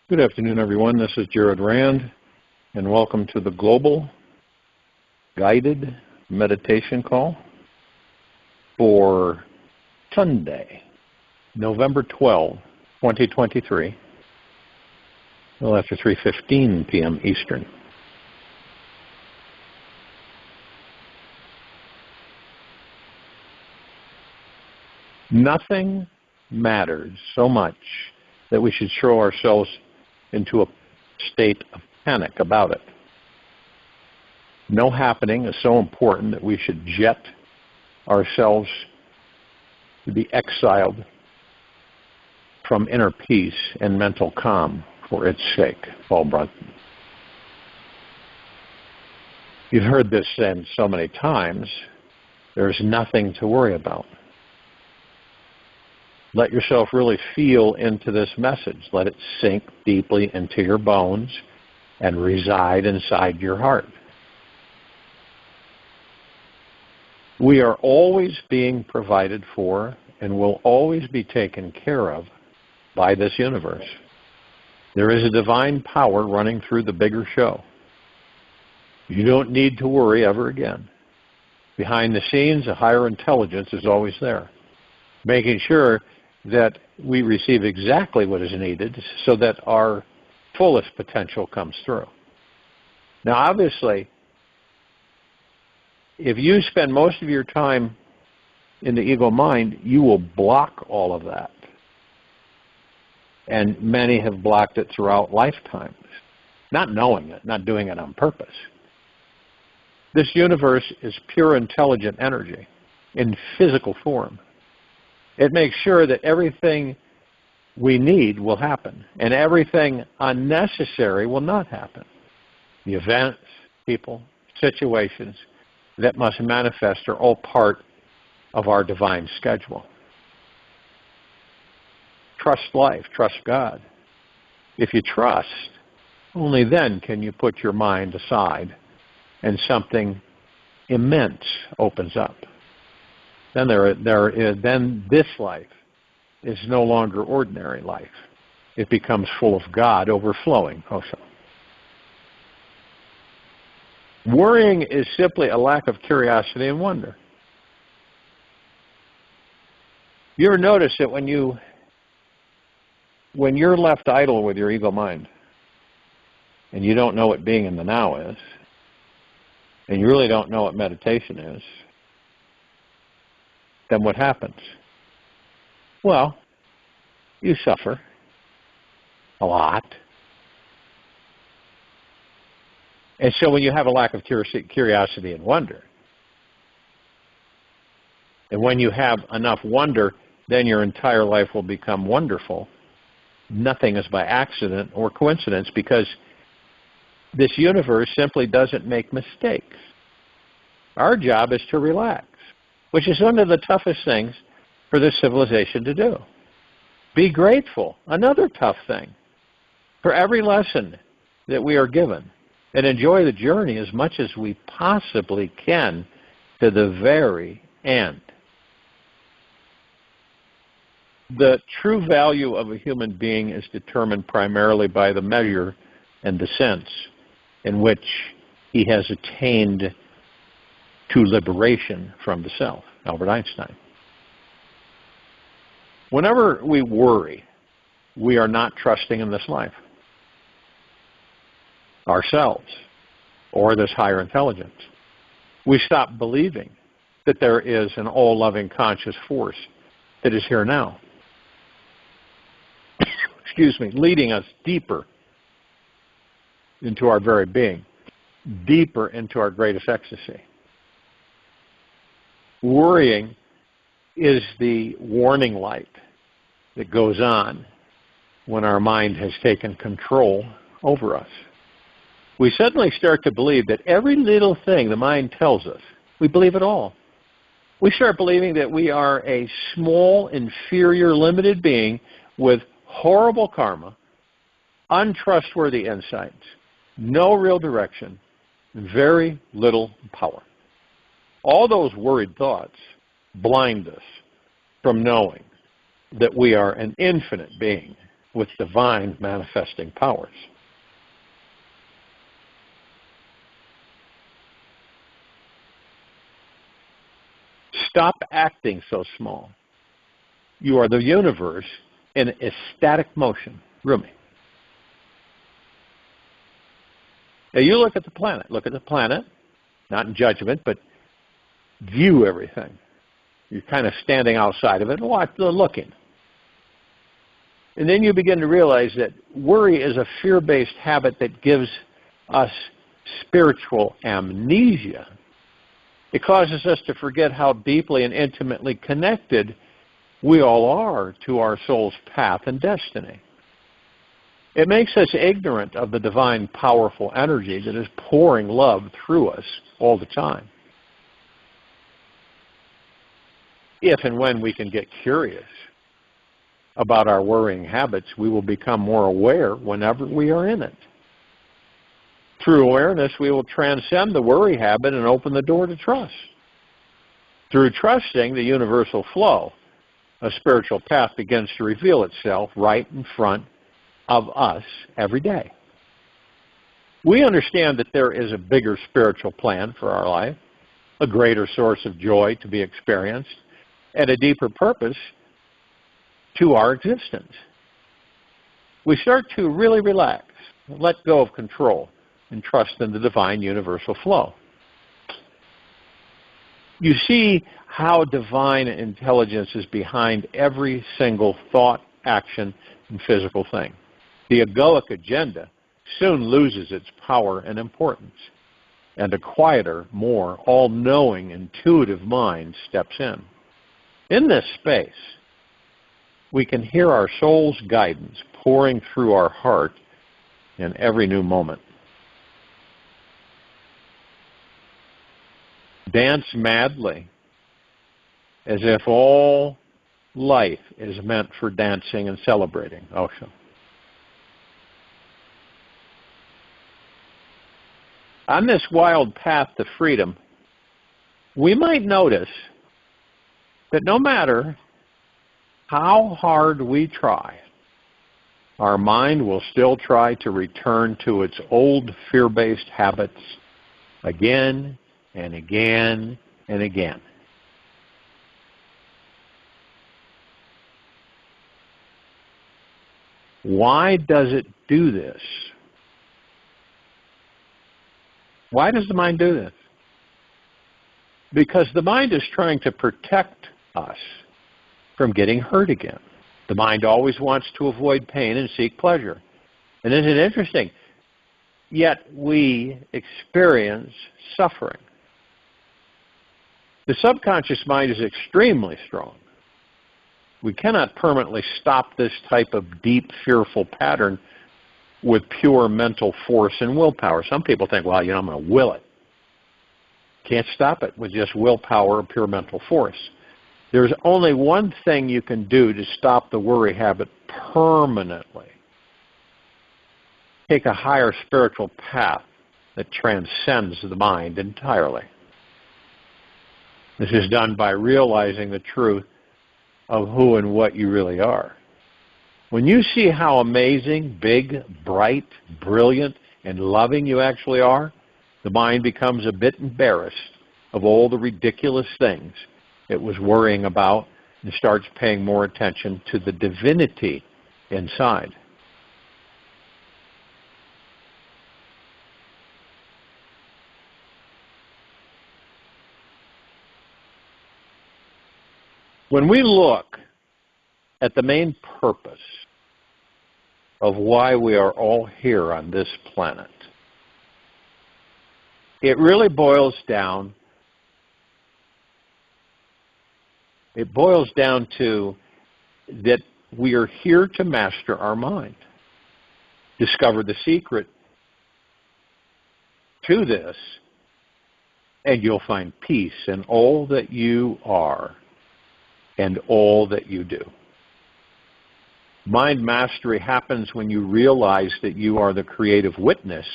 Good afternoon, everyone. This is Jared Rand, and welcome to the Global Guided Meditation Call for Sunday, November 12, 2023, a little after 3:15 p.m. Eastern. Nothing matters so much that we should throw ourselves into a state of panic about it. No happening is so important that we should jet ourselves to be exiled from inner peace and mental calm for its sake. Paul Brunton. You've heard this said so many times, there's nothing to worry about. Let yourself really feel into this message. Let it sink deeply into your bones and reside inside your heart. We are always being provided for and will always be taken care of by this universe. There is a divine power running through the bigger show. You don't need to worry ever again. Behind the scenes, a higher intelligence is always there, making sure that we receive exactly what is needed so that our fullest potential comes through. Now, obviously, if you spend most of your time in the ego mind, you will block all of that. And many have blocked it throughout lifetimes, not knowing it, not doing it on purpose. This universe is pure intelligent energy in physical form. It makes sure that everything we need will happen, and everything unnecessary will not happen. The events, people, situations that must manifest are all part of our divine schedule. Trust life, trust God. If you trust, only then can you put your mind aside and something immense opens up. Then this life is no longer ordinary life. It becomes full of God, overflowing also. Worrying is simply a lack of curiosity and wonder. You ever notice that when you're left idle with your ego mind, and you don't know what being in the now is, and you really don't know what meditation is, then what happens? Well, you suffer a lot. And so when you have a lack of curiosity and wonder, and when you have enough wonder, then your entire life will become wonderful. Nothing is by accident or coincidence, because this universe simply doesn't make mistakes. Our job is to relax, which is one of the toughest things for this civilization to do. Be grateful, another tough thing, for every lesson that we are given, and enjoy the journey as much as we possibly can to the very end. The true value of a human being is determined primarily by the measure and the sense in which he has attained to liberation from the self. Albert Einstein. Whenever we worry, we are not trusting in this life, ourselves, or this higher intelligence. We stop believing that there is an all-loving conscious force that is here now. Excuse me, leading us deeper into our very being, deeper into our greatest ecstasy. Worrying is the warning light that goes on when our mind has taken control over us. We suddenly start to believe that every little thing the mind tells us, we believe it all. We start believing that we are a small, inferior, limited being with horrible karma, untrustworthy insights, no real direction, very little power. All those worried thoughts blind us from knowing that we are an infinite being with divine manifesting powers. Stop acting so small. You are the universe in ecstatic motion. Rumi. Now you look at the planet. Look at the planet, not in judgment, but view everything. You're kind of standing outside of it and looking. And then you begin to realize that worry is a fear-based habit that gives us spiritual amnesia. It causes us to forget how deeply and intimately connected we all are to our soul's path and destiny. It makes us ignorant of the divine, powerful energy that is pouring love through us all the time. If and when we can get curious about our worrying habits, we will become more aware whenever we are in it. Through awareness, we will transcend the worry habit and open the door to trust. Through trusting the universal flow, a spiritual path begins to reveal itself right in front of us every day. We understand that there is a bigger spiritual plan for our life, a greater source of joy to be experienced, and a deeper purpose to our existence. We start to really relax, let go of control, and trust in the divine universal flow. You see how divine intelligence is behind every single thought, action, and physical thing. The egoic agenda soon loses its power and importance, and a quieter, more all-knowing, intuitive mind steps in. In this space, we can hear our soul's guidance pouring through our heart in every new moment. Dance madly, as if all life is meant for dancing and celebrating. Osho. On this wild path to freedom, we might notice that no matter how hard we try, our mind will still try to return to its old fear-based habits again and again and again. Why does it do this? Why does the mind do this? Because the mind is trying to protect us from getting hurt again. The mind always wants to avoid pain and seek pleasure. And isn't it interesting? Yet we experience suffering. The subconscious mind is extremely strong. We cannot permanently stop this type of deep, fearful pattern with pure mental force and willpower. Some people think, well, I'm going to will it. Can't stop it with just willpower or pure mental force. There's only one thing you can do to stop the worry habit permanently. Take a higher spiritual path that transcends the mind entirely. This is done by realizing the truth of who and what you really are. When you see how amazing, big, bright, brilliant, and loving you actually are, the mind becomes a bit embarrassed of all the ridiculous things it was worrying about and starts paying more attention to the divinity inside. When we look at the main purpose of why we are all here on this planet, it really boils down to that we are here to master our mind. Discover the secret to this, and you'll find peace in all that you are and all that you do. Mind mastery happens when you realize that you are the creative witness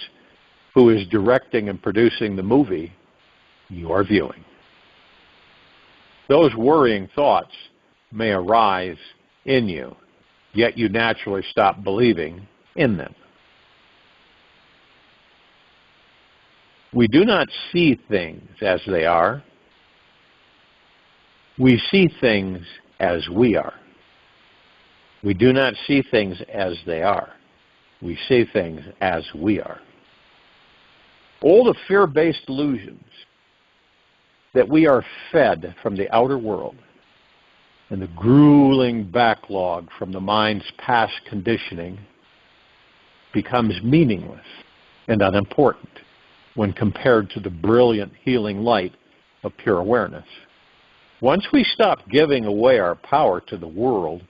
who is directing and producing the movie you are viewing. Those worrying thoughts may arise in you, yet you naturally stop believing in them. We do not see things as they are. We see things as we are. We do not see things as they are. We see things as we are. All the fear-based illusions that we are fed from the outer world and the grueling backlog from the mind's past conditioning becomes meaningless and unimportant when compared to the brilliant healing light of pure awareness. Once we stop giving away our power to the world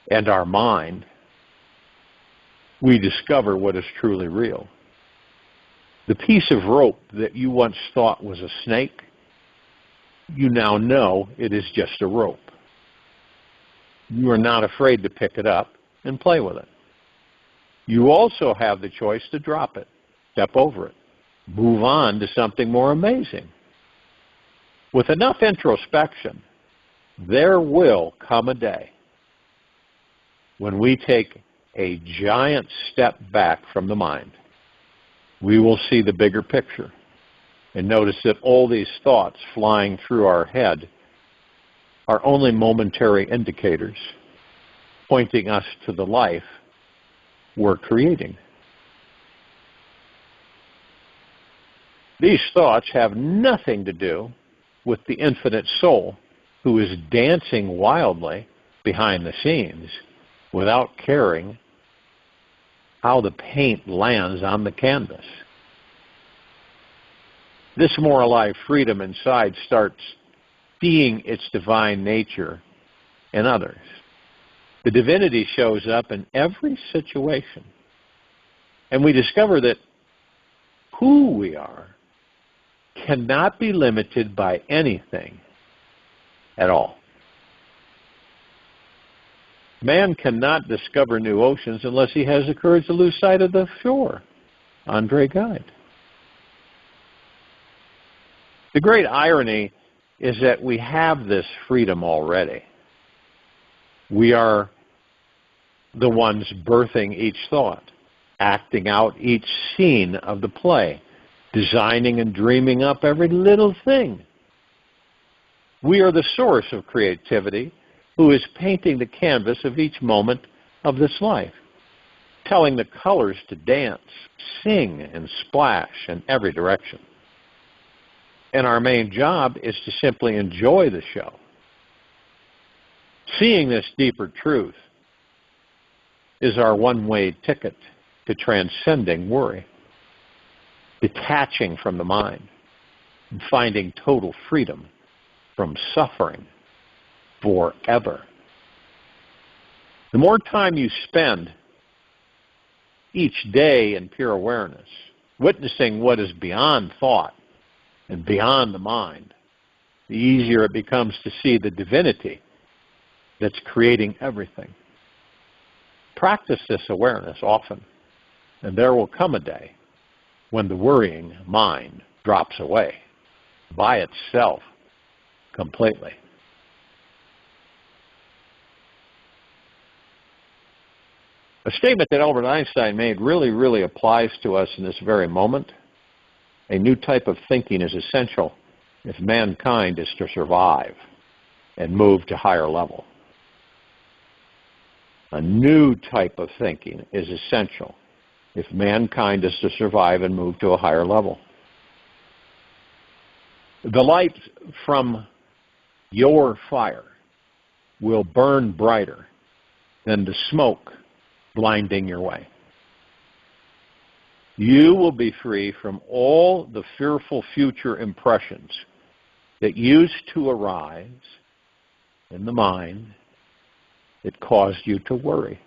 and our mind, we discover what is truly real. The piece of rope that you once thought was a snake, you now know it is just a rope. You are not afraid to pick it up and play with it. You also have the choice to drop it, step over it, move on to something more amazing. With enough introspection, there will come a day when we take a giant step back from the mind. We will see the bigger picture and notice that all these thoughts flying through our head are only momentary indicators pointing us to the life we're creating. These thoughts have nothing to do with the infinite soul who is dancing wildly behind the scenes without caring how the paint lands on the canvas. This more alive freedom inside starts seeing its divine nature in others. The divinity shows up in every situation, and we discover that who we are cannot be limited by anything at all. Man cannot discover new oceans unless he has the courage to lose sight of the shore. Andre Guide. The great irony is that we have this freedom already. We are the ones birthing each thought, acting out each scene of the play, designing and dreaming up every little thing. We are the source of creativity who is painting the canvas of each moment of this life, telling the colors to dance, sing, and splash in every direction. And our main job is to simply enjoy the show. Seeing this deeper truth is our one-way ticket to transcending worry, detaching from the mind, and finding total freedom from suffering forever. The more time you spend each day in pure awareness, witnessing what is beyond thought and beyond the mind, the easier it becomes to see the divinity that's creating everything. Practice this awareness often, and there will come a day when the worrying mind drops away by itself completely. A statement that Albert Einstein made really applies to us in this very moment. A new type of thinking is essential if mankind is to survive and move to higher level. A new type of thinking is essential if mankind is to survive and move to a higher level. The light from your fire will burn brighter than the smoke blinding your way. You will be free from all the fearful future impressions that used to arise in the mind that caused you to worry.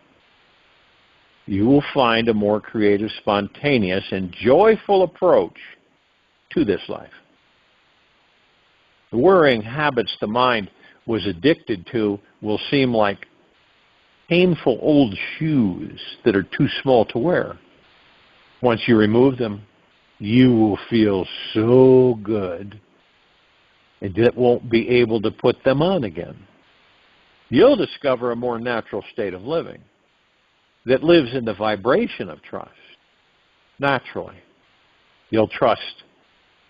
You will find a more creative, spontaneous, and joyful approach to this life. The worrying habits the mind was addicted to will seem like painful old shoes that are too small to wear. Once you remove them, you will feel so good and it won't be able to put them on again. you'll discover a more natural state of living that lives in the vibration of trust, naturally. You'll trust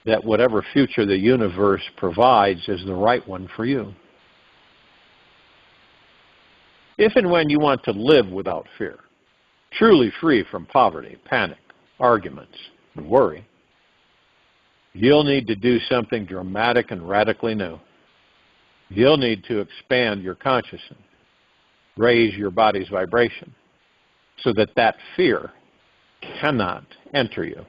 that whatever future the universe provides is the right one for you. If and when you want to live without fear, truly free from poverty, panic, arguments, and worry, you'll need to do something dramatic and radically new. You'll need to expand your consciousness, raise your body's vibration, so that that fear cannot enter you.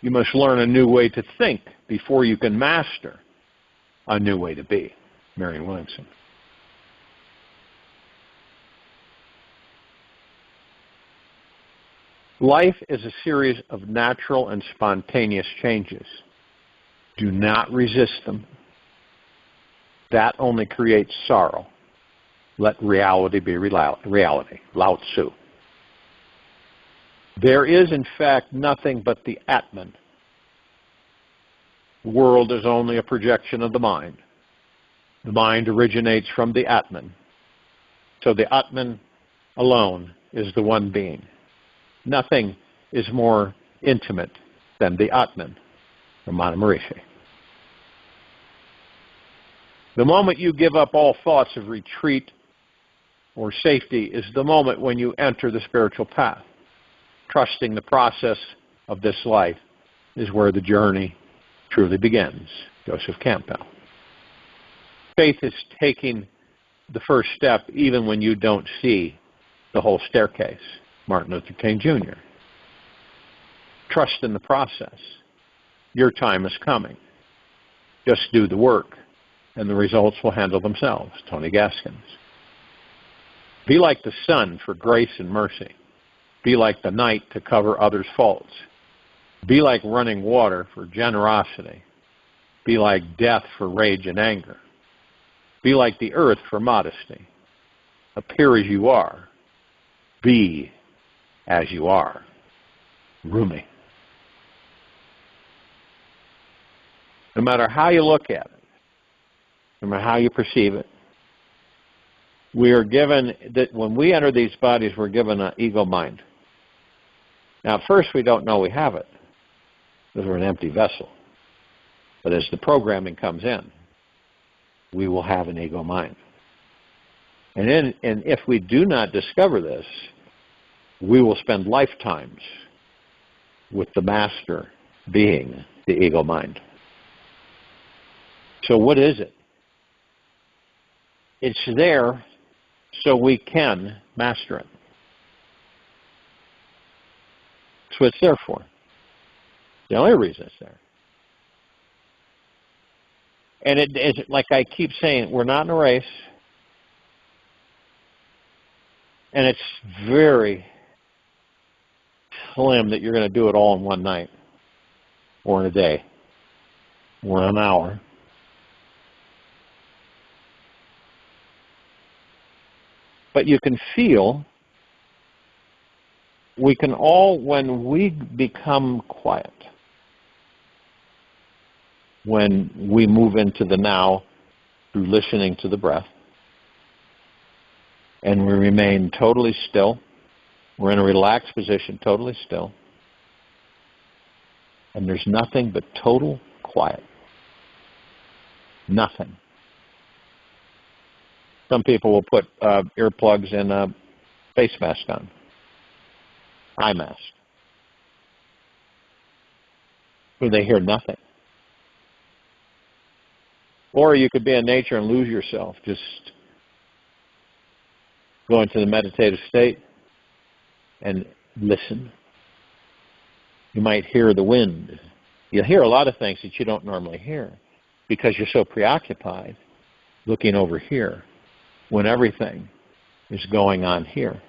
You must learn a new way to think before you can master a new way to be. Marianne Williamson. Life is a series of natural and spontaneous changes. Do not resist them. That only creates sorrow. Let reality be reality. Lao Tzu. There is, in fact, nothing but the Atman. The world is only a projection of the mind. The mind originates from the Atman. So the Atman alone is the one being. Nothing is more intimate than the Atman, Ramana Maharishi. The moment you give up all thoughts of retreat or safety is the moment when you enter the spiritual path. Trusting the process of this life is where the journey truly begins. Joseph Campbell. Faith is taking the first step even when you don't see the whole staircase. Martin Luther King Jr. Trust in the process. Your time is coming. Just do the work, and the results will handle themselves. Tony Gaskins. Be like the sun for grace and mercy. Be like the night to cover others' faults. Be like running water for generosity. Be like death for rage and anger. Be like the earth for modesty. Appear as you are. Be as you are. Rumi. No matter how you look at it, no matter how you perceive it, we are given, that when we enter these bodies, we're given an ego mind. Now, at first, we don't know we have it, because we're an empty vessel. But as the programming comes in, we will have an ego mind. And if we do not discover this, we will spend lifetimes with the master being the ego mind. So what is it? It's there so we can master it. That's what it's there for. The only reason it's there. And it is, like I keep saying, we're not in a race. And it's very slim that you're going to do it all in one night, or in a day, or in an hour. But you can feel, we can all, when we become quiet, when we move into the now through listening to the breath, and we remain totally still, we're in a relaxed position, totally still, and there's nothing but total quiet. Nothing. Some people will put earplugs and a face mask on, eye mask, where they hear nothing. Or you could be in nature and lose yourself, just go into the meditative state and listen. You might hear the wind. You'll hear a lot of things that you don't normally hear because you're so preoccupied looking over here when everything is going on here.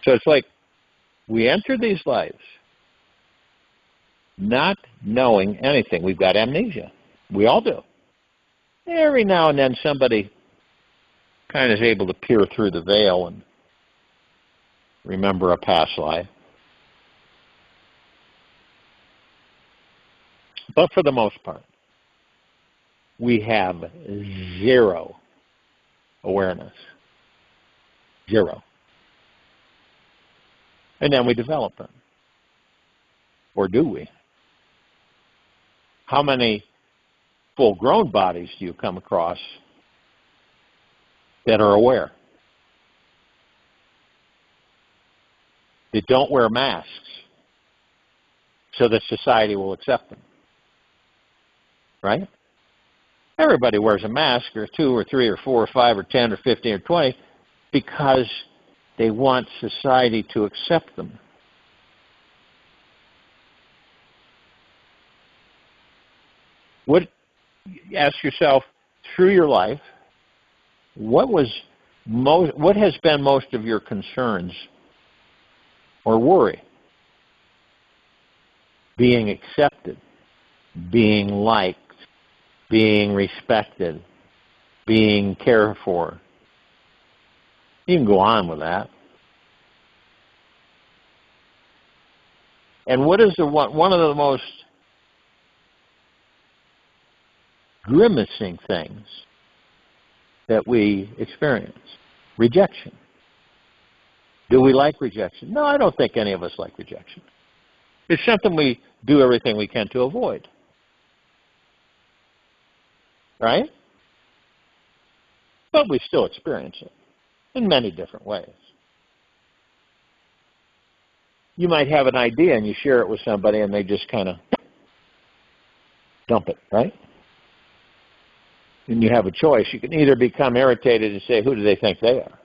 So it's like we enter these lives not knowing anything. We've got amnesia. We all do. Every now and then somebody kind of is able to peer through the veil and remember a past life. But for the most part, we have zero awareness. Zero. And then we develop them. Or do we? How many full-grown bodies do you come across that are aware? They don't wear masks so that society will accept them. Right? Everybody wears a mask, or 2 or 3 or 4 or 5 or 10 or 15 or 20, because they want society to accept them. Ask yourself, through your life, what has been most of your concerns or worry? Being accepted, being liked, being respected, being cared for. You can go on with that. And what is one of the most grimacing things that we experience? Rejection. Do we like rejection? No, I don't think any of us like rejection. It's something we do everything we can to avoid. Right? But we still experience it in many different ways. You might have an idea and you share it with somebody and they just kind of dump it, right? And you have a choice. You can either become irritated and say, who do they think they are?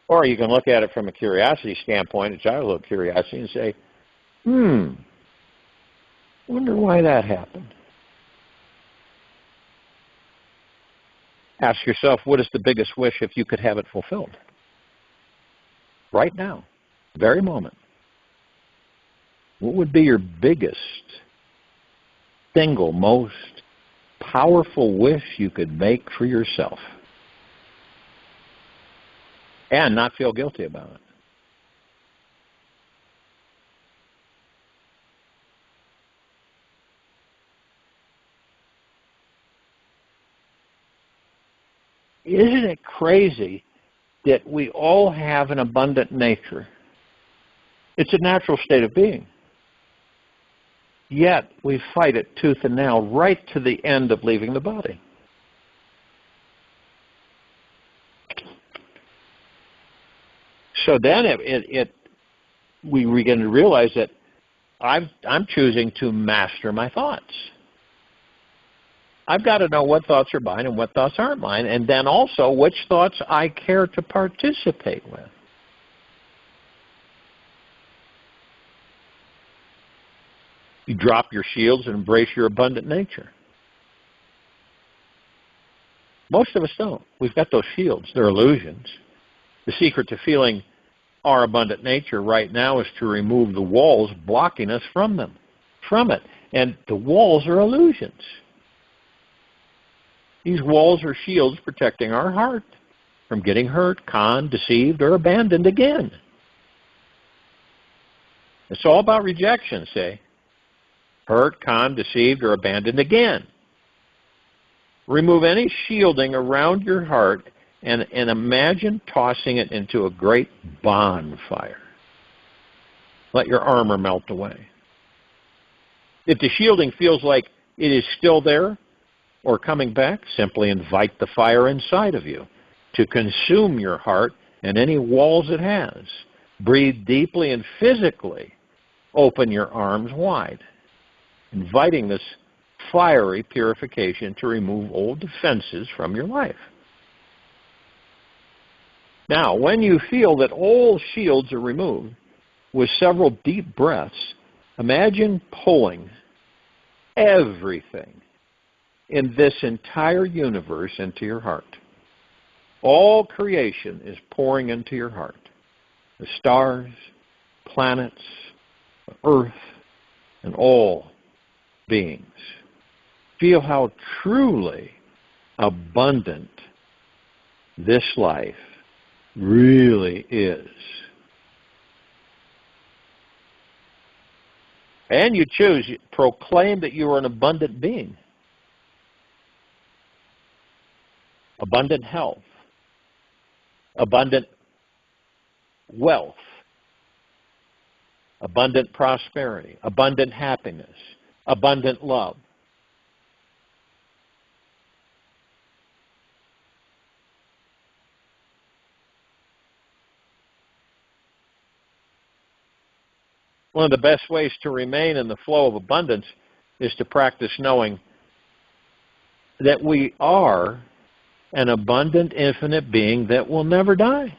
Or you can look at it from a curiosity standpoint, a childhood curiosity, and say, wonder why that happened. Ask yourself, what is the biggest wish if you could have it fulfilled? Right now, very moment. What would be your biggest, single, most powerful wish you could make for yourself? And not feel guilty about it. Isn't it crazy that we all have an abundant nature? It's a natural state of being. Yet we fight it tooth and nail right to the end of leaving the body. So then we begin to realize that I'm choosing to master my thoughts. I've got to know what thoughts are mine and what thoughts aren't mine, and then also which thoughts I care to participate with. You drop your shields and embrace your abundant nature. Most of us don't. We've got those shields. They're illusions. The secret to feeling our abundant nature right now is to remove the walls blocking us from it. And the walls are illusions. These walls are shields protecting our heart from getting hurt, conned, deceived, or abandoned again. It's all about rejection, say. Hurt, conned, deceived, or abandoned again. Remove any shielding around your heart and imagine tossing it into a great bonfire. Let your armor melt away. If the shielding feels like it is still there or coming back, simply invite the fire inside of you to consume your heart and any walls it has. Breathe deeply and physically open your arms wide, inviting this fiery purification to remove old defenses from your life. Now, when you feel that all shields are removed, with several deep breaths, imagine pulling everything in this entire universe into your heart. All creation is pouring into your heart. The stars, planets, the earth, and all beings. Feel how truly abundant this life really is. And you choose, proclaim that you are an abundant being. Abundant health, abundant wealth, abundant prosperity, abundant happiness, abundant love. One of the best ways to remain in the flow of abundance is to practice knowing that we are an abundant, infinite being that will never die.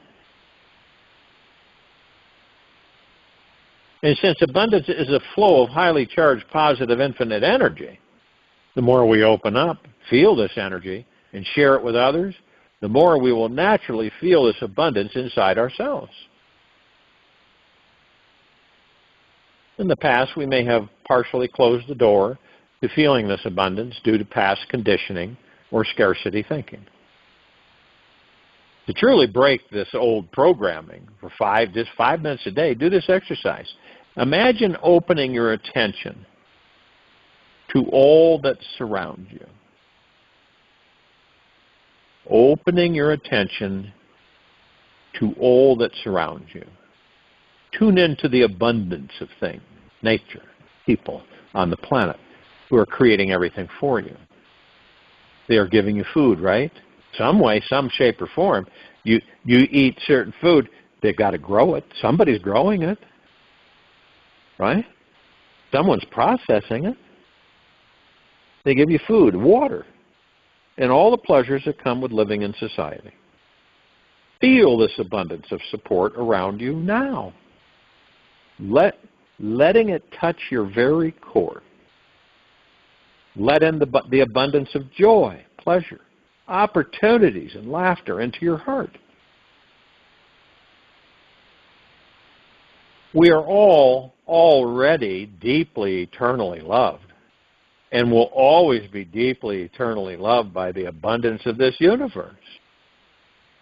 And since abundance is a flow of highly charged, positive, infinite energy, the more we open up, feel this energy, and share it with others, the more we will naturally feel this abundance inside ourselves. In the past, we may have partially closed the door to feeling this abundance due to past conditioning or scarcity thinking. To truly break this old programming for just 5 minutes a day, do this exercise. Imagine opening your attention to all that surrounds you. Opening your attention to all that surrounds you. Tune into the abundance of things, nature, people on the planet who are creating everything for you. They are giving you food, right? Some way, some shape or form. You eat certain food, they've got to grow it. Somebody's growing it, right? Someone's processing it. They give you food, water, and all the pleasures that come with living in society. Feel this abundance of support around you now. Letting it touch your very core. Let in the abundance of joy, pleasure, opportunities, and laughter into your heart. We are all already deeply, eternally loved, and will always be deeply, eternally loved by the abundance of this universe.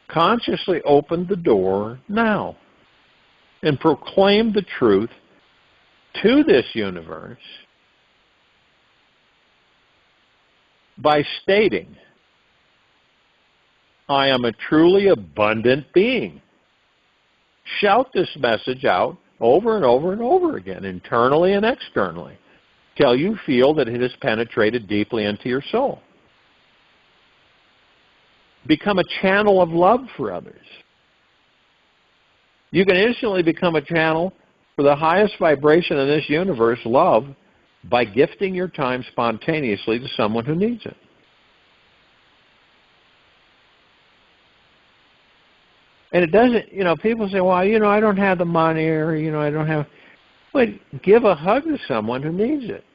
Consciously open the door now and proclaim the truth to this universe by stating, I am a truly abundant being. Shout this message out over and over and over again, internally and externally, till you feel that it has penetrated deeply into your soul. Become a channel of love for others. You can instantly become a channel for the highest vibration in this universe, love, by gifting your time spontaneously to someone who needs it. And it doesn't, people say, well, I don't have the money, or, I don't have... But give a hug to someone who needs it.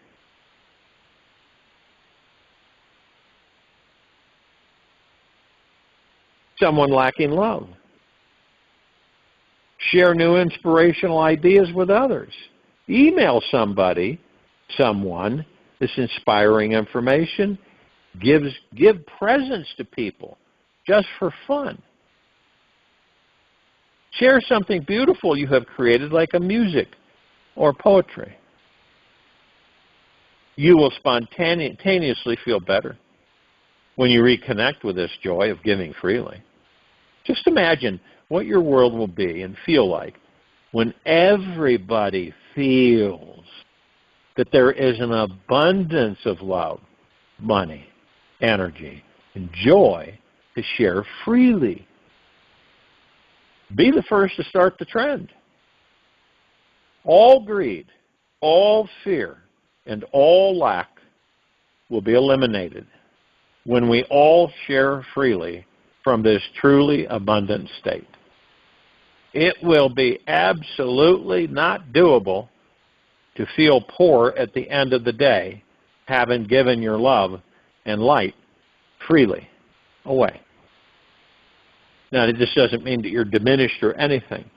Someone lacking love. Share new inspirational ideas with others. Email someone this inspiring information. Give presents to people just for fun. Share something beautiful you have created, like a music or poetry. You will spontaneously feel better when you reconnect with this joy of giving freely. Just imagine what your world will be and feel like when everybody feels that there is an abundance of love, money, energy, and joy to share freely. Be the first to start the trend. All greed, all fear, and all lack will be eliminated when we all share freely from this truly abundant state. It will be absolutely not doable to feel poor at the end of the day, having given your love and light freely away. Now, this doesn't mean that you're diminished or anything.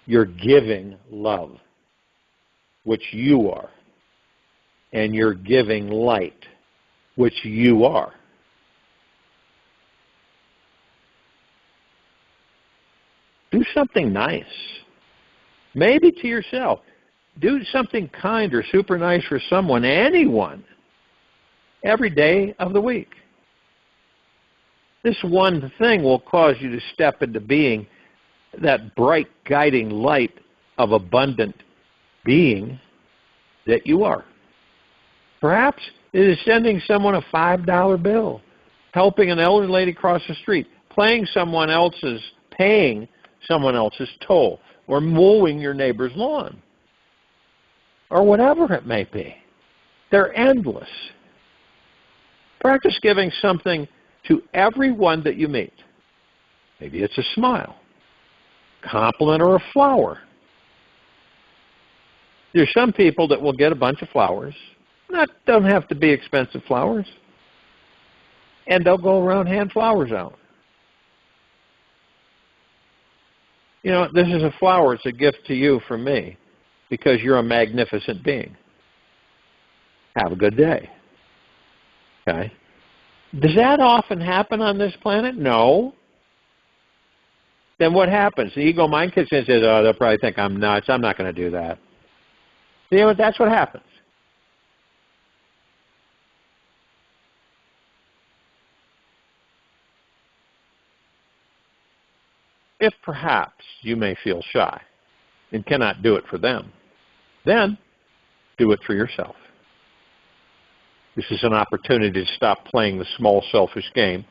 You're giving love, which you are. And you're giving light, which you are. Do something nice. Maybe to yourself. Do something kind or super nice for someone, anyone, every day of the week. This one thing will cause you to step into being that bright guiding light of abundant being that you are. Perhaps it is sending someone a $5 bill, helping an elderly lady cross the street, paying someone else's toll, or mowing your neighbor's lawn, or whatever it may be. They're endless. Practice giving something to everyone that you meet. Maybe it's a smile, compliment, or a flower. There's some people that will get a bunch of flowers. Don't have to be expensive flowers. And they'll go around hand flowers out. You know, this is a flower. It's a gift to you from me because you're a magnificent being. Have a good day. Okay? Does that often happen on this planet? No. Then what happens? The ego mind kicks in and says, oh, they'll probably think I'm nuts. I'm not going to do that. You know, that's what happens. If perhaps you may feel shy and cannot do it for them, then do it for yourself. This is an opportunity to stop playing the small selfish game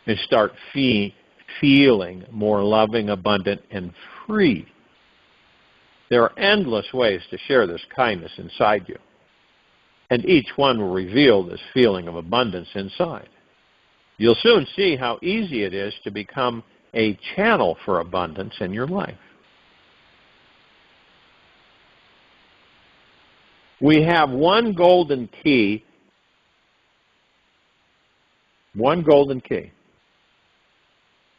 and start feeling more loving, abundant, and free. There are endless ways to share this kindness inside you, and each one will reveal this feeling of abundance inside. You'll soon see how easy it is to become a channel for abundance in your life. We have one golden key. One golden key.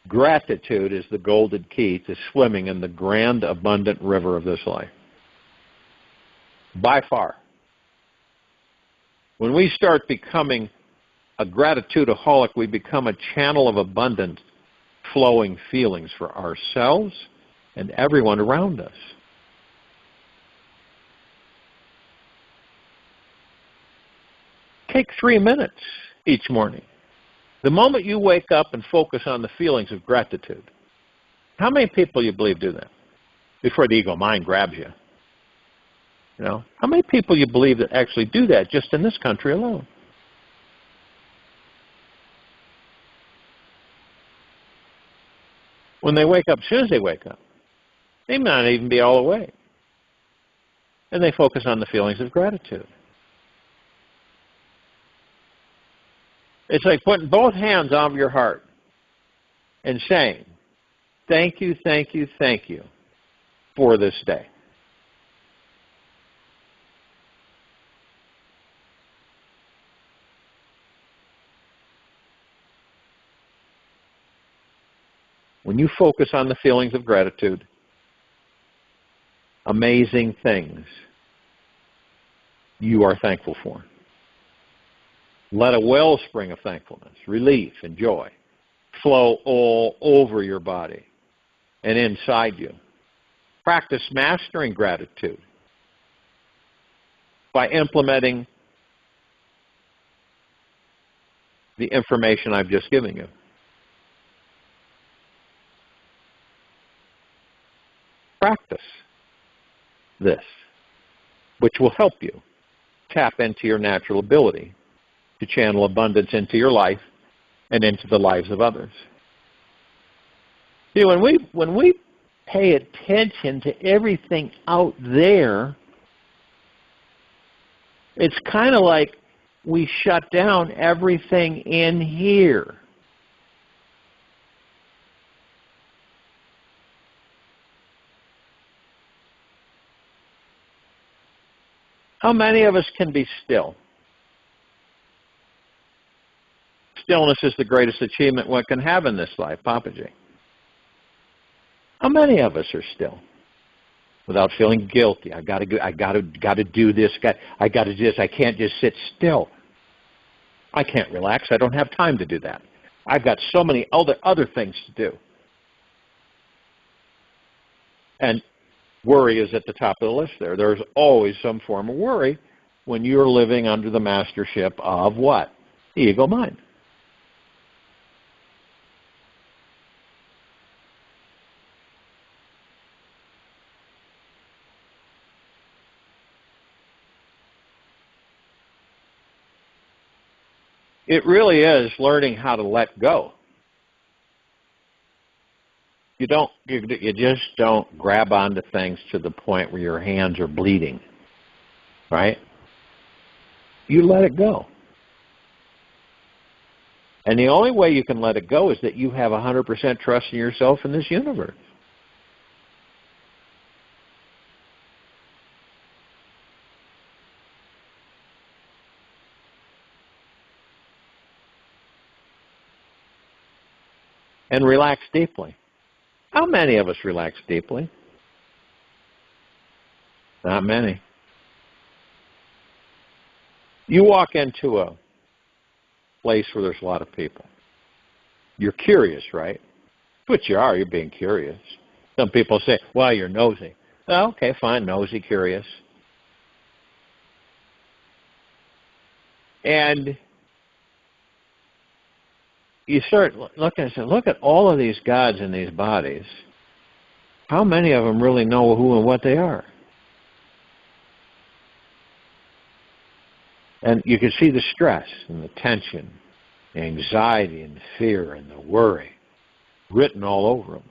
Gratitude is the golden key to swimming in the grand, abundant river of this life. By far. When we start becoming a gratitudeaholic, we become a channel of abundance, flowing feelings for ourselves and everyone around us. Take 3 minutes each morning. The moment you wake up and focus on the feelings of gratitude. How many people you believe do that before the ego mind grabs you? You know, how many people you believe that actually do that just in this country alone? When they wake up, as soon as they wake up, they may not even be all awake. And they focus on the feelings of gratitude. It's like putting both hands on your heart and saying, thank you, thank you, thank you for this day. When you focus on the feelings of gratitude, amazing things you are thankful for. Let a wellspring of thankfulness, relief, and joy flow all over your body and inside you. Practice mastering gratitude by implementing the information I've just given you. Practice this, which will help you tap into your natural ability to channel abundance into your life and into the lives of others. See, when we pay attention to everything out there, it's kind of like we shut down everything in here. How many of us can be still? Stillness is the greatest achievement one can have in this life, Papaji. How many of us are still without feeling guilty? I got to do this. I got to do this. I can't just sit still. I can't relax. I don't have time to do that. I've got so many other things to do. And worry is at the top of the list there. There's always some form of worry when you're living under the mastership of what? The ego mind. It really is learning how to let go. You just don't grab onto things to the point where your hands are bleeding, right? You let it go. And the only way you can let it go is that you have 100% trust in yourself in this universe. And relax deeply. How many of us relax deeply? Not many. You walk into a place where there's a lot of people. You're curious, right? That's what you are. You're being curious. Some people say, well, you're nosy. Oh, okay, fine, nosy, curious. And you start looking and say, look at all of these gods in these bodies. How many of them really know who and what they are? And you can see the stress and the tension, the anxiety and the fear and the worry written all over them.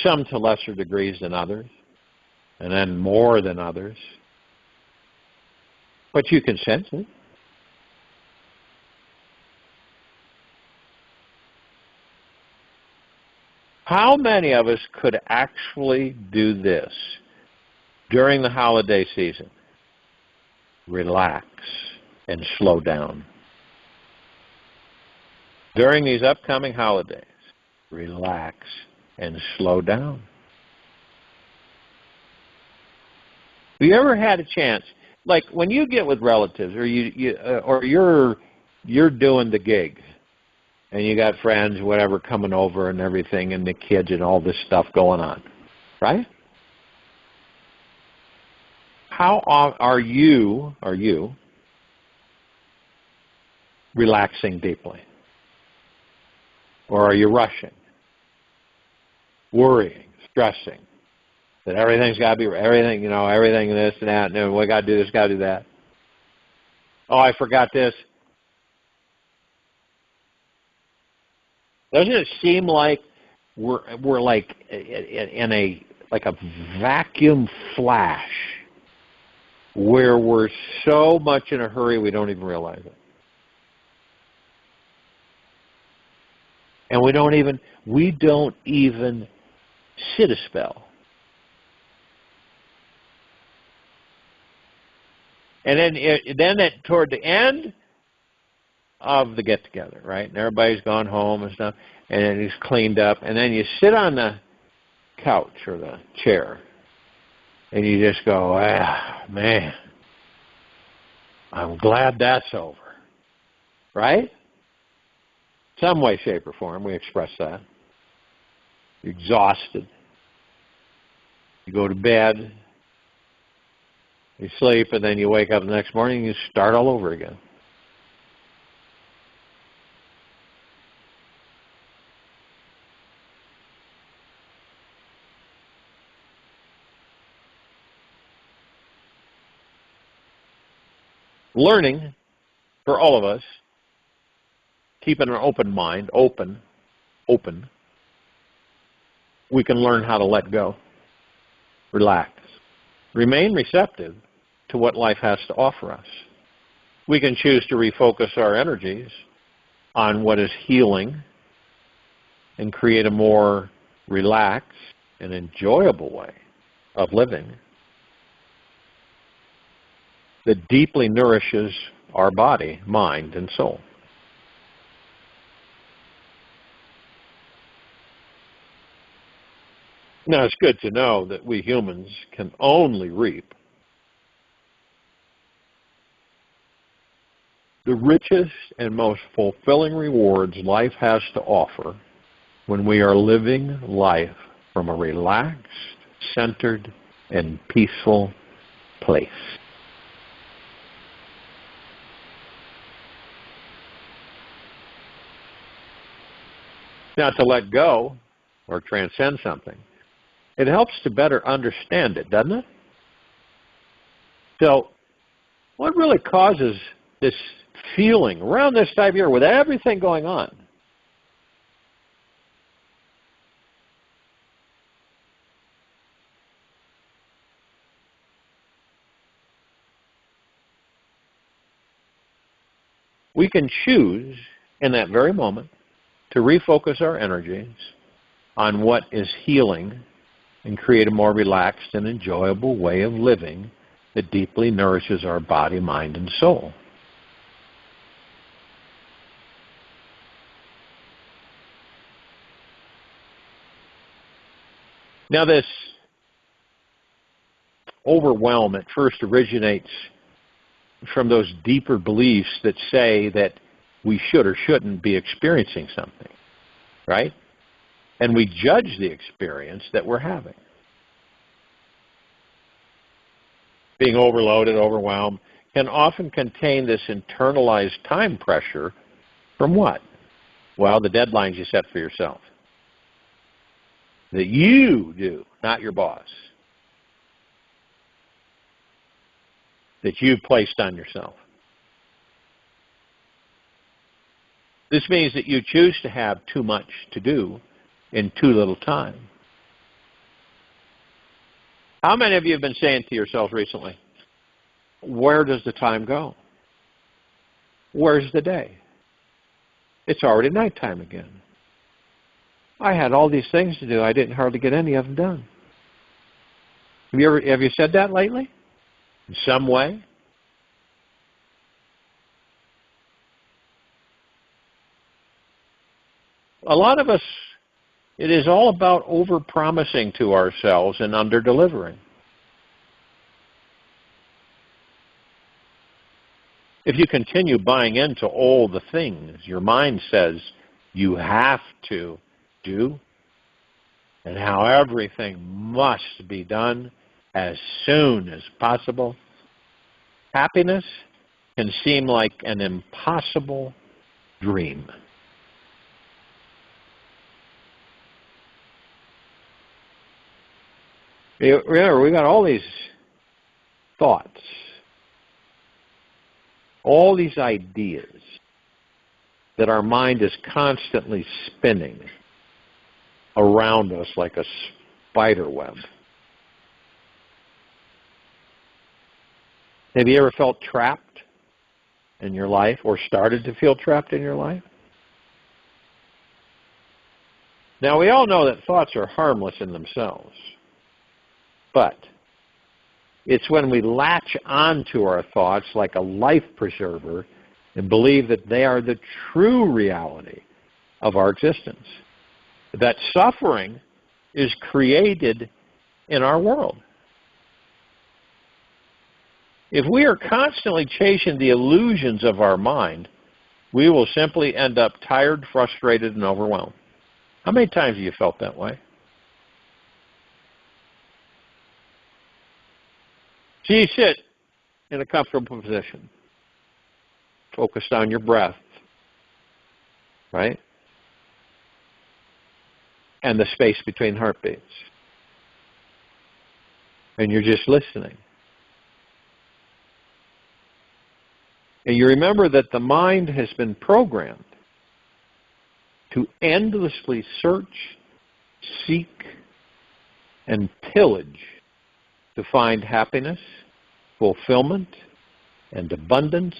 Some to lesser degrees than others, and then more than others. But you can sense it. How many of us could actually do this during the holiday season? Relax and slow down. During these upcoming holidays, relax and slow down. Have you ever had a chance, like when you get with relatives, or you're doing the gig, and you got friends, whatever, coming over and everything, and the kids and all this stuff going on, right? How are you relaxing deeply? Or are you rushing, worrying, stressing, that everything's got to be, everything this and that, and we got to do this, got to do that. Oh, I forgot this. Doesn't it seem like we're like in a vacuum flash where we're so much in a hurry we don't even realize it? And we don't even sit a spell. And then toward the end of the get-together, right? And everybody's gone home and stuff, and then it's cleaned up, and then you sit on the couch or the chair, and you just go, man, I'm glad that's over, right? Some way, shape, or form, we express that. You're exhausted. You go to bed, you sleep, and then you wake up the next morning and you start all over again. Learning, for all of us, keeping an open mind, open, we can learn how to let go, relax, remain receptive to what life has to offer us. We can choose to refocus our energies on what is healing and create a more relaxed and enjoyable way of living that deeply nourishes our body, mind, and soul. Now, it's good to know that we humans can only reap the richest and most fulfilling rewards life has to offer when we are living life from a relaxed, centered, and peaceful place. Now, to let go or transcend something, it helps to better understand it, doesn't it? So, what really causes this feeling around this time of year with everything going on? We can choose in that very moment to refocus our energies on what is healing and create a more relaxed and enjoyable way of living that deeply nourishes our body, mind, and soul. Now, this overwhelm at first originates from those deeper beliefs that say that we should or shouldn't be experiencing something, right? And we judge the experience that we're having. Being overloaded, overwhelmed, can often contain this internalized time pressure from what? Well, the deadlines you set for yourself. That you do, not your boss. That you've placed on yourself. This means that you choose to have too much to do in too little time. How many of you have been saying to yourselves recently, where does the time go? Where's the day? It's already nighttime again. I had all these things to do. I didn't hardly get any of them done. Have you said that lately? In some way? A lot of us, it is all about over-promising to ourselves and under-delivering. If you continue buying into all the things your mind says you have to do, and how everything must be done as soon as possible, happiness can seem like an impossible dream. Remember, we've got all these thoughts, all these ideas that our mind is constantly spinning around us like a spider web. Have you ever felt trapped in your life or started to feel trapped in your life? Now, we all know that thoughts are harmless in themselves. But it's when we latch onto our thoughts like a life preserver and believe that they are the true reality of our existence, that suffering is created in our world. If we are constantly chasing the illusions of our mind, we will simply end up tired, frustrated, and overwhelmed. How many times have you felt that way? So you sit in a comfortable position, focused on your breath, right? And the space between heartbeats. And you're just listening. And you remember that the mind has been programmed to endlessly search, seek, and pillage to find happiness, fulfillment, and abundance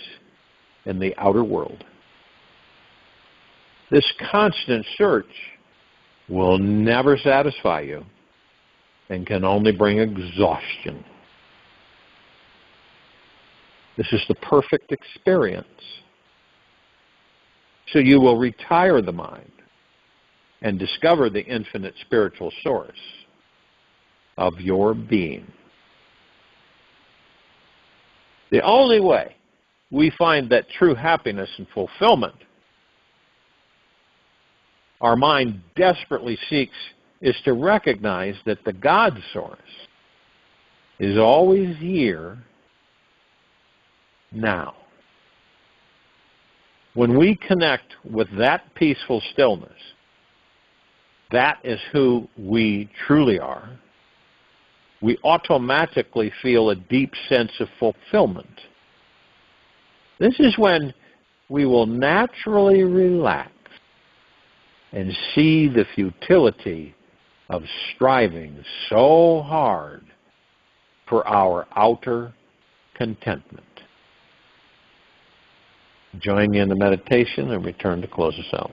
in the outer world. This constant search will never satisfy you and can only bring exhaustion. This is the perfect experience. So you will retire the mind and discover the infinite spiritual source of your being. The only way we find that true happiness and fulfillment our mind desperately seeks is to recognize that the God source is always here now. When we connect with that peaceful stillness, that is who we truly are, we automatically feel a deep sense of fulfillment. This is when we will naturally relax and see the futility of striving so hard for our outer contentment. Join me in the meditation and return to close us out.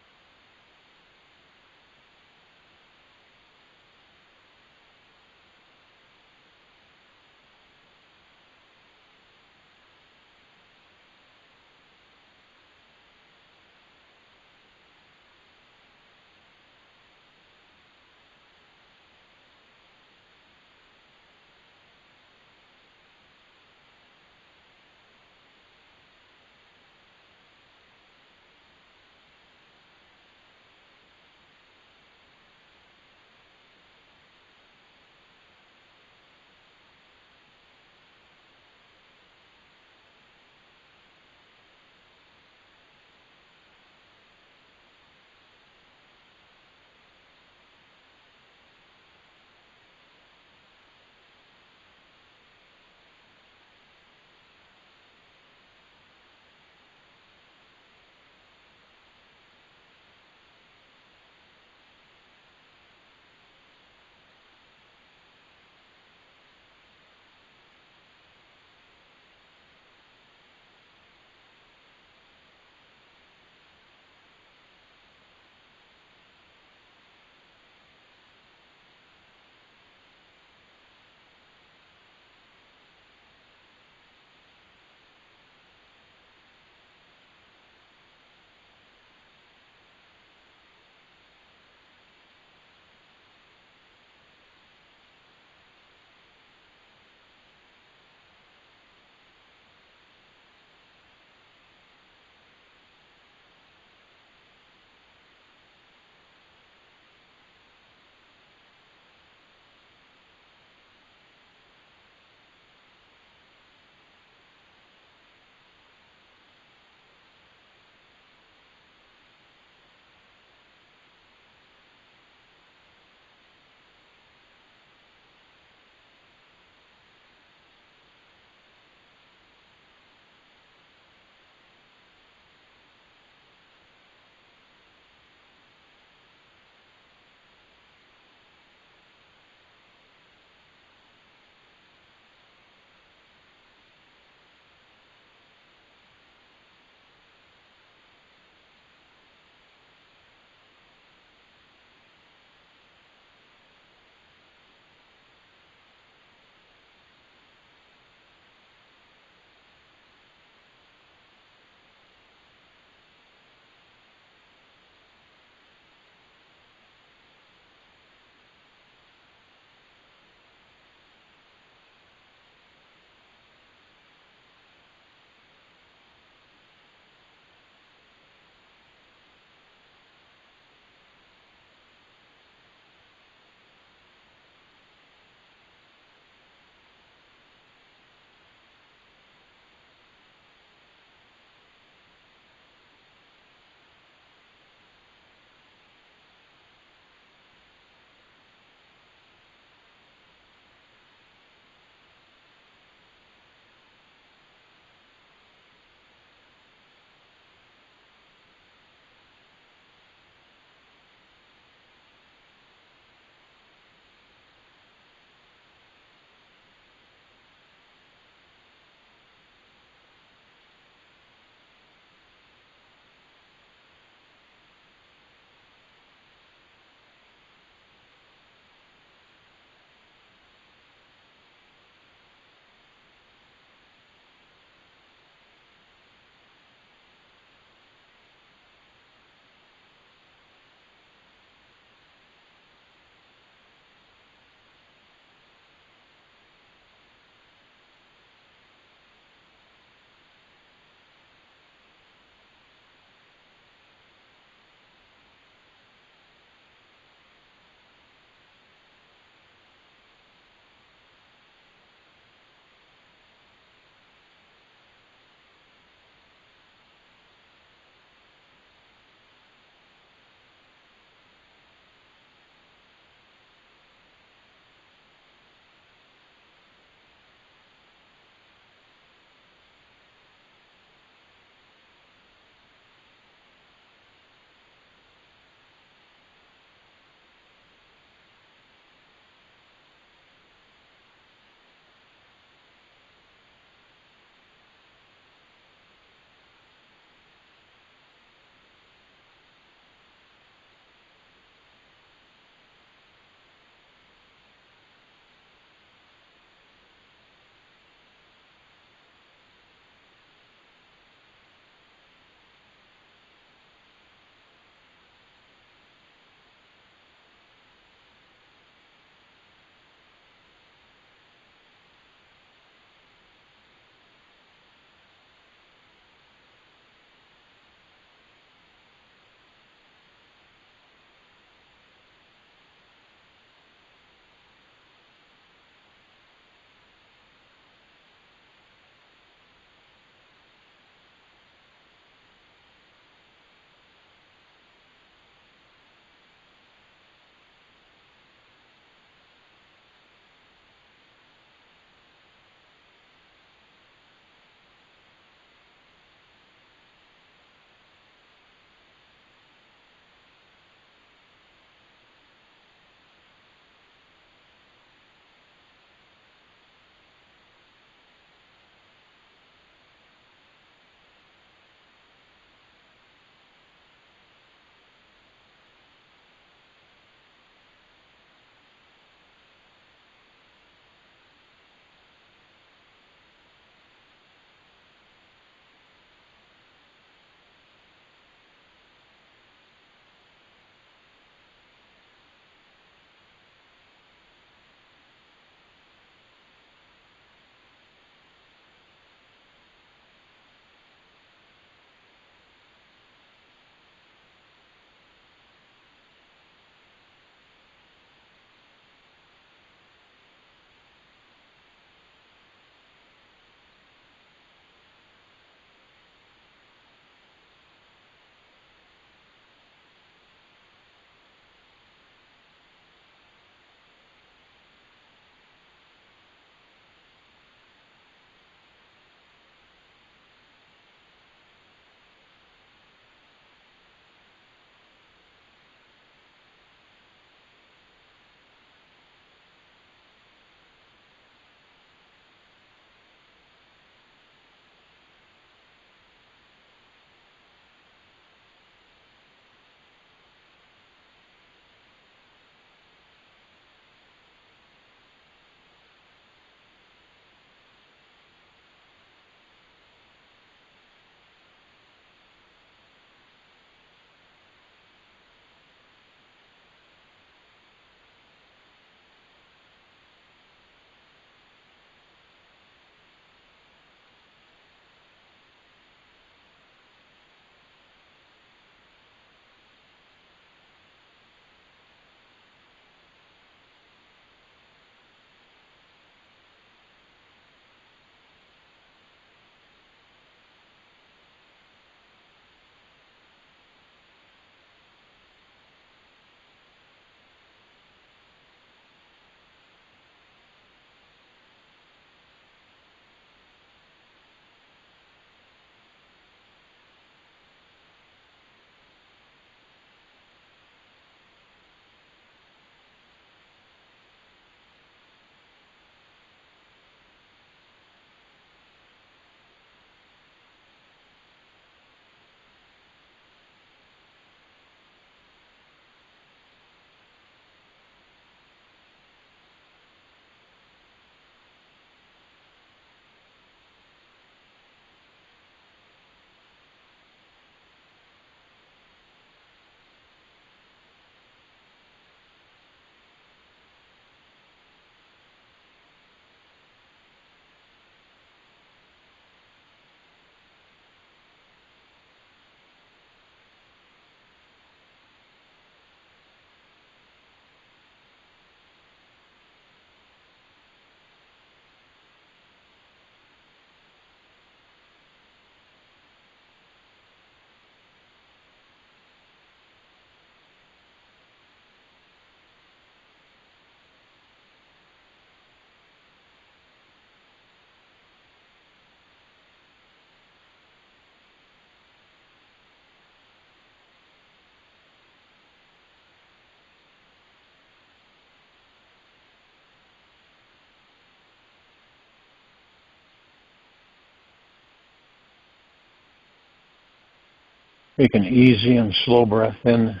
Take an easy and slow breath in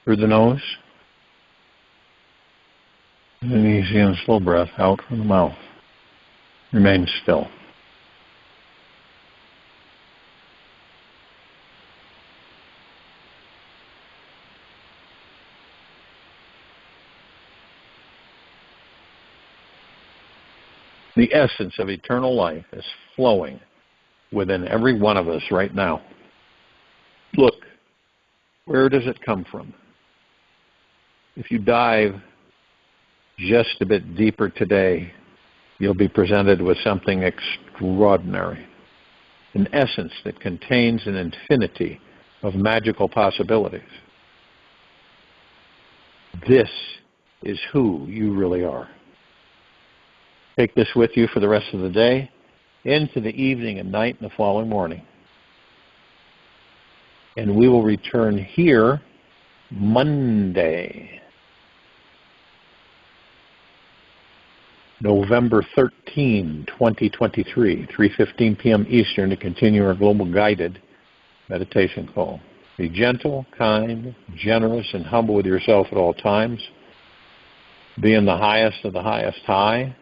through the nose, and an easy and slow breath out from the mouth. Remain still. The essence of eternal life is flowing within every one of us right now. Look, where does it come from? If you dive just a bit deeper today, you'll be presented with something extraordinary, an essence that contains an infinity of magical possibilities. This is who you really are. Take this with you for the rest of the day, into the evening and night and the following morning. And we will return here Monday, November 13, 2023, 3:15 p.m. Eastern, to continue our global guided meditation call. Be gentle, kind, generous, and humble with yourself at all times. Be in the highest of the highest high,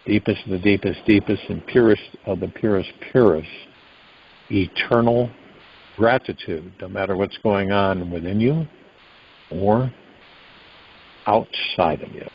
deepest of the deepest deepest, and purest of the purest purest. Eternal gratitude, no matter what's going on within you or outside of you.